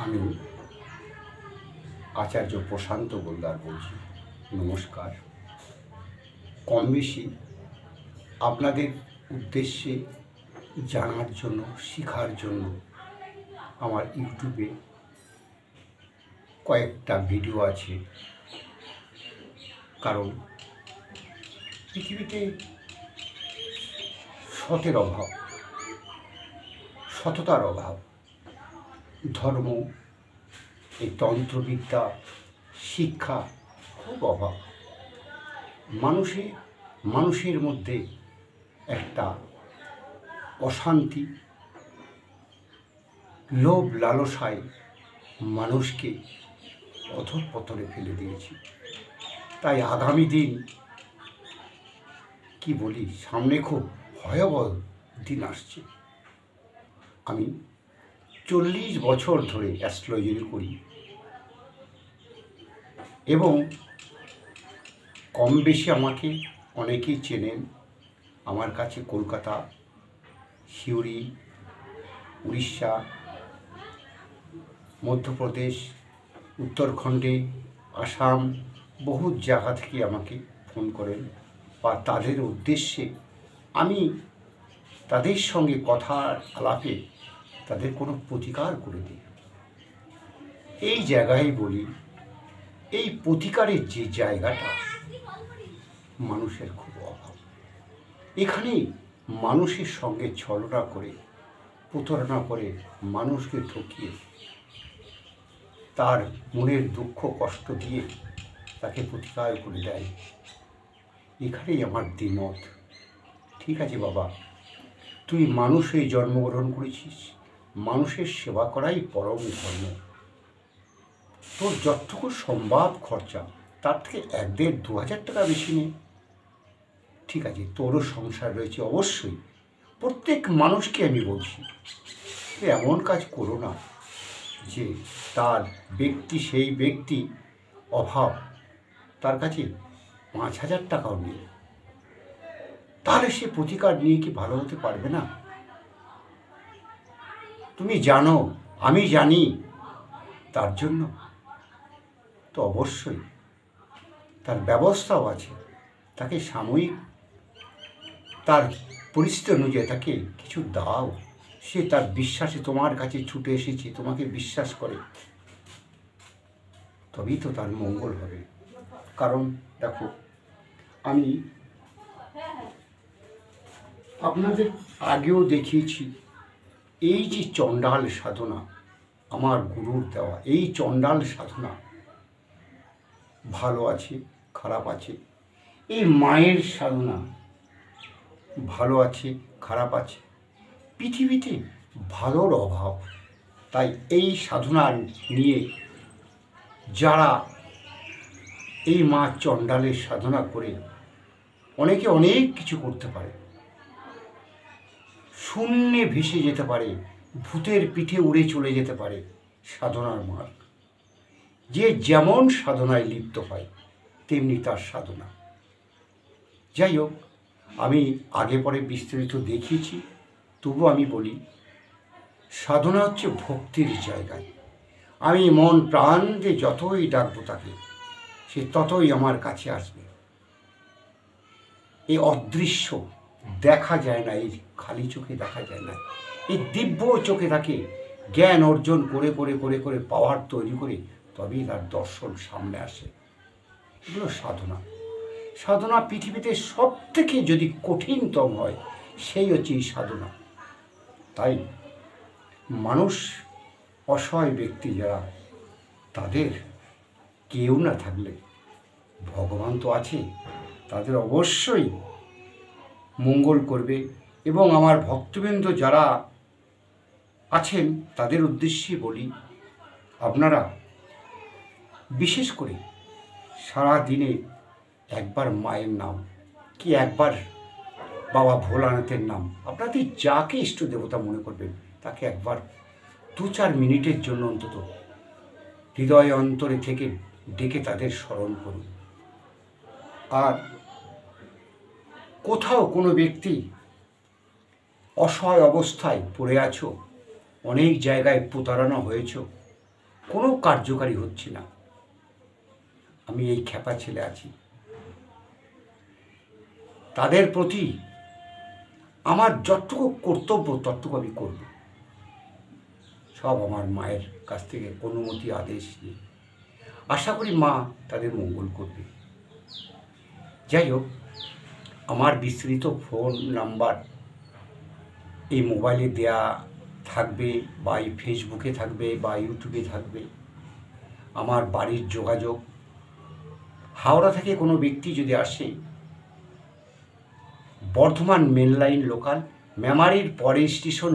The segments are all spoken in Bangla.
আমি আচার্য প্রশান্ত গোলদার বলছি। নমস্কার। কম বেশি আপনাদের উদ্দেশ্যে জানার জন্য, শেখার জন্য আমার ইউটিউবে কয়েকটা ভিডিও আছে। কারণ পৃথিবীতে সতের অভাব, সততার অভাব, ধর্ম, এই তন্ত্রবিদ্যা, শিক্ষা খুব অভাব। মানুষের মধ্যে একটা অশান্তি, লোভ লালসায় মানুষকে অধঃপতনে ফেলে দিয়েছি। তাই আগামী দিন কি বলি, সামনে খুব ভয়াবহ দিন আসছে। আমি 40 বছর ধরে অ্যাস্ট্রোলজি করি এবং কম বেশি আমাকে অনেকেই চেনেন। আমার কাছে কলকাতা, সিউড়ি, উড়িষ্যা, মধ্যপ্রদেশ, উত্তরখণ্ডে, আসাম, বহু জায়গা থেকে আমাকে ফোন করেন বা তাদের উদ্দেশ্যে আমি তাদের সঙ্গে কথার আলাপে তাদের কোনো প্রতিকার করে দিই। এই জায়গায় বলি, এই প্রতিকারের যে জায়গাটা মানুষের খুব অভাব। এখানে মানুষের সঙ্গে ছলনা করে, প্রতারণা করে, মানুষকে ঠকিয়ে, তার মনের দুঃখ কষ্ট দিয়ে তাকে প্রতিকার করে দেয়। এখানেই আমার দ্বিমত। ঠিক আছে বাবা, তুই মানুষ হয়ে জন্মগ্রহণ করেছিস, মানুষের সেবা করাই পরম ধর্ম। তোর যতটুকু সম্ভব খরচা, তার থেকে 1,500-2,000 টাকা বেশি নেই। ঠিক আছে, তোরও সংসার রয়েছে, অবশ্যই প্রত্যেক মানুষকে আমি বলছি, এমন কাজ করো না যে তার সেই ব্যক্তি অভাব, তার কাছে 5,000 টাকাও নেই, তাহলে সে প্রতিকার নিয়ে কি ভালো হতে পারবে না? তুমি জানো, আমি জানি, তার জন্য তো অবশ্যই তার ব্যবস্থাও আছে। তাকে সাময়িক তার পরিস্থিতি অনুযায়ী তাকে কিছু দাও। সে তার বিশ্বাসে তোমার কাছে ছুটে এসেছে, তোমাকে বিশ্বাস করে, তবেই তো তার মঙ্গল হবে। কারণ দেখো, আমি আপনাদের আগেও দেখিয়েছি, এই যে চণ্ডাল সাধনা, আমার গুরুর দেওয়া এই চণ্ডাল সাধনা ভালো আছে, খারাপ আছে। এই মায়ের সাধনা ভালো আছে, খারাপ আছে। পৃথিবীতে ভালোর অভাব। তাই এই সাধনা নিয়ে যারা এই মা চণ্ডালের সাধনা করে অনেকে অনেক কিছু করতে পারে, শূন্যে ভেসে যেতে পারে, ভূতের পিঠে উড়ে চলে যেতে পারে সাধনার মার্গ। যে যেমন সাধনায় লিপ্ত হয় তেমনি তার সাধনা। যাই হোক, আমি আগে পরে বিস্তারিত দেখিয়েছি, তবু আমি বলি, সাধনা হচ্ছে ভক্তির জায়গায়। আমি মন প্রাণ দিয়ে যতই ডাকবো তাকে, সে ততই আমার কাছে আসবে। এই অদৃশ্য দেখা যায় না, এই খালি চোখে দেখা যায় না, এই দিব্য চোখে তাকে জ্ঞান অর্জন করে করে করে করে পাওয়ার তৈরি করে তবেই তার দর্শন সামনে আসে। এগুলো সাধনা। সাধনা পৃথিবীতে সব থেকে যদি কঠিনতম হয়, সেই হচ্ছে এই সাধনা। তাই মানুষ, অসহায় ব্যক্তি যারা, তাদের কেউ না থাকলে ভগবান তো আছে, তাদের অবশ্যই মঙ্গল করবে। এবং আমার ভক্তবৃন্দ যারা আছেন তাদের উদ্দেশ্যে বলি, আপনারা বিশেষ করে সারা দিনে একবার মায়ের নাম কি একবার বাবা ভোলানাথের নাম, আপনাদের যাকে ইষ্ট দেবতা মনে করবেন তাকে একবার 2-4 মিনিটের জন্য অন্তত হৃদয় অন্তরে থেকে ডেকে তাদের স্মরণ করুন। আর কোথাও কোনো ব্যক্তি অসহায় অবস্থায় পড়ে আছো, অনেক জায়গায় প্রতারণা হয়েছ, কার্যকারী হচ্ছে না। আমি এই খ্যাপা ছেলে আছি, তাদের প্রতি আমার যতটুকু কর্তব্য ততটুকু আমি করব। সব আমার মায়ের কাছ থেকে অনুমতি আদেশ নিয়ে আশা করি মা তাদের মঙ্গল করবে। যাই হোক, আমার বিস্তৃত ফোন নাম্বার এই মোবাইলে দেয়া থাকবে, বা এই ফেসবুকে থাকবে, বা ইউটিউবে থাকবে। আমার বাড়ির যোগাযোগ, হাওড়া থেকে কোনো ব্যক্তি যদি আসে, বর্ধমান মেন লাইন লোকাল, মেমারির পরের স্টেশন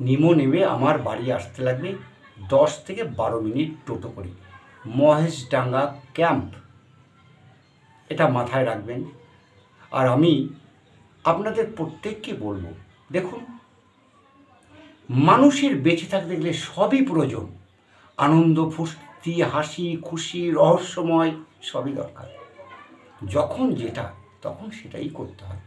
নিমো নেমে আমার বাড়ি আসতে লাগবে 10 থেকে 12 মিনিট টোটো করে। মহেশডাঙ্গা ক্যাম্প, এটা মাথায় রাখবেন। আর আমি আপনাদের প্রত্যেককে বলবো, দেখুন, মানুষের বেঁচে থাকতে গেলে সবই প্রয়োজন। আনন্দ, ফুর্তি, হাসি, খুশি, রহস্যময় সবই দরকার। যখন যেটা তখন সেটাই করতে হয়।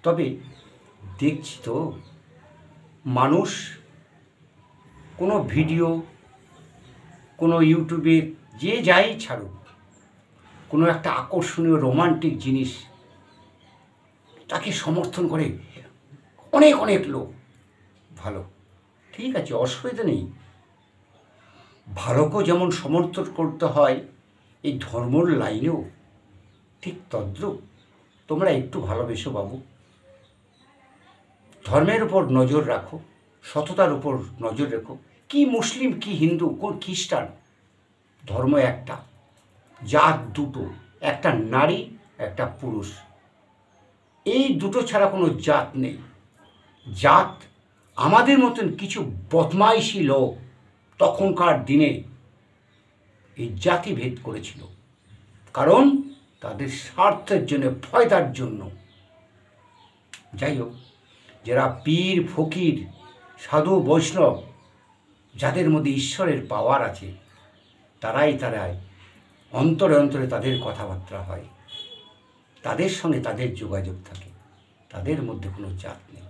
তবে দেখছি তো মানুষ কোনো ভিডিও, কোনো ইউটিউবে যে যাই ছাড়ুক, কোনো একটা আকর্ষণীয় রোমান্টিক জিনিস তাকে সমর্থন করে অনেক অনেক লোক। ভালো, ঠিক আছে, অসুবিধা নেই। ভালোকেও যেমন সমর্থন করতে হয়, এই ধর্মর লাইনেও ঠিক তদ্রূপ তোমরা একটু ভালোবেসো বাবু। ধর্মের উপর নজর রাখো, সততার উপর নজর রেখো। কি মুসলিম, কি হিন্দু, কোন খ্রিস্টান, ধর্ম একটা, জাত দুটো, একটা নারী, একটা পুরুষ। এই দুটো ছাড়া কোনো জাত নেই। জাত আমাদের মতন কিছু বদমাইশি লোক তখনকার দিনে এই জাতি ভেদ করেছিল, কারণ তাদের স্বার্থের জন্য, ফয়দার জন্য। যাই হোক, যারা পীর, ফকির, সাধু, বৈষ্ণব, যাদের মধ্যে ঈশ্বরের পাওয়ার আছে, তারাই অন্তরে অন্তরে তাদের কথাবার্তা হয়, তাদের সঙ্গে তাদের যোগাযোগ থাকে। তাদের মধ্যে কোনো জাত নেই,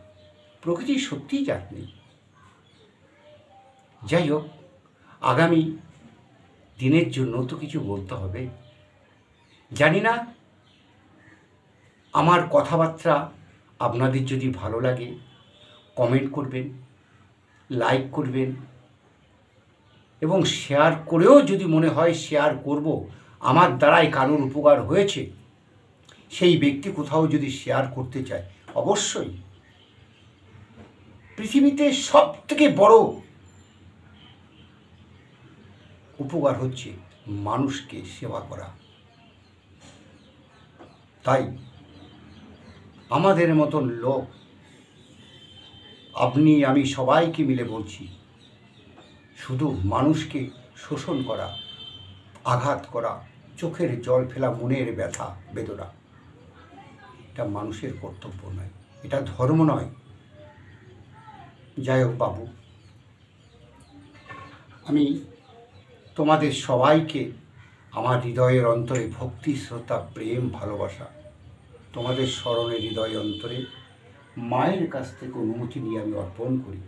প্রকৃতি সত্যিই জাত নেই। যাই হোক, আগামী দিনের জন্য তো কিছু বলতে হবে। জানি না আমার কথাবার্তা আপনাদের যদি ভালো লাগে, কমেন্ট করবেন, লাইক করবেন, এবং শেয়ার করেও যদি মনে হয় শেয়ার করব, আমার দ্বারাই কারোর উপকার হয়েছে, সেই ব্যক্তি কোথাও যদি শেয়ার করতে চায়, অবশ্যই। পৃথিবীতে সব থেকে বড় উপকার হচ্ছে মানুষকে সেবা করা। তাই আমাদের মতন লোক, আপনি আমি সবাইকে মিলে বলছি, শুধু মানুষকে শোষণ করা, আঘাত করা, চোখের জল ফেলা, মনের ব্যথা বেদনা, এটা মানুষের কর্তব্য নয়, এটা ধর্ম নয়। যাই হোক বাবু, আমি তোমাদের সবাইকে আমার হৃদয়ের অন্তরে ভক্তি, শ্রদ্ধা, প্রেম, ভালোবাসা, তোমাদের স্মরণে হৃদয় অন্তরে মায়ের কাছ থেকে অনুমতি নিয়ে আমি অর্পণ করি।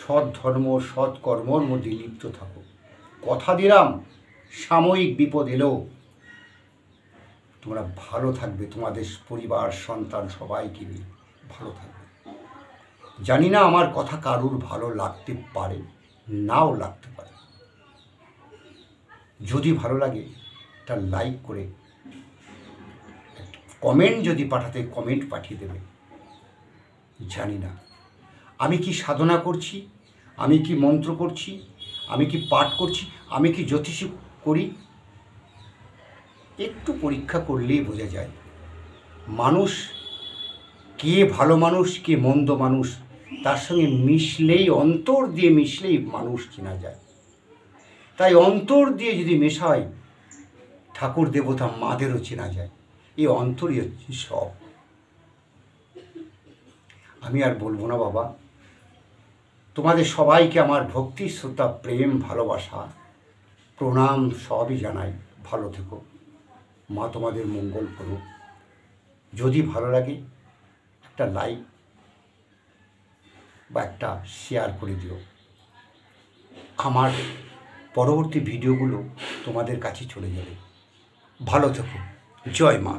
সৎ ধর্ম, সৎ কর্মর মধ্যে লিপ্ত থাকো। কথা দিলাম, সাময়িক বিপদ এলেও তোমরা ভালো থাকবে, তোমাদের পরিবার, সন্তান সবাইকে নিয়ে ভালো থাকবে। জানি না আমার কথা কারুর ভালো লাগতে পারে, নাও লাগতে পারে। যদি ভালো লাগে তা লাইক করে, কমেন্ট যদি পাঠাতে কমেন্ট পাঠিয়ে দেবে। জানি না আমি কি সাধনা করছি, আমি কি মন্ত্র করছি, আমি কি পাঠ করছি, আমি কি জ্যোতিষী করি, একটু পরীক্ষা করলেই বোঝা যায় মানুষ কে ভালো মানুষ, কে মন্দ মানুষ, তার সঙ্গে মিশলেই, অন্তর দিয়ে মিশলেই মানুষ চেনা যায়। তাই অন্তর দিয়ে যদি মেশা হয়, ঠাকুর দেবতা মাদেরও চেনা যায়। এই অন্তরই হচ্ছে সব। আমি আর বলবো না বাবা, তোমাদের সবাইকে আমার ভক্তি, শ্রদ্ধা, প্রেম, ভালোবাসা, প্রণাম সবই জানাই। ভালো থেকো, মা তোমাদের মঙ্গল করুক। যদি ভালো লাগে একটা লাইক বা একটা শেয়ার করে দিও। আমার পরবর্তী ভিডিওগুলো তোমাদের কাছে চলে যাবে। ভালো থেকো। জয় মা।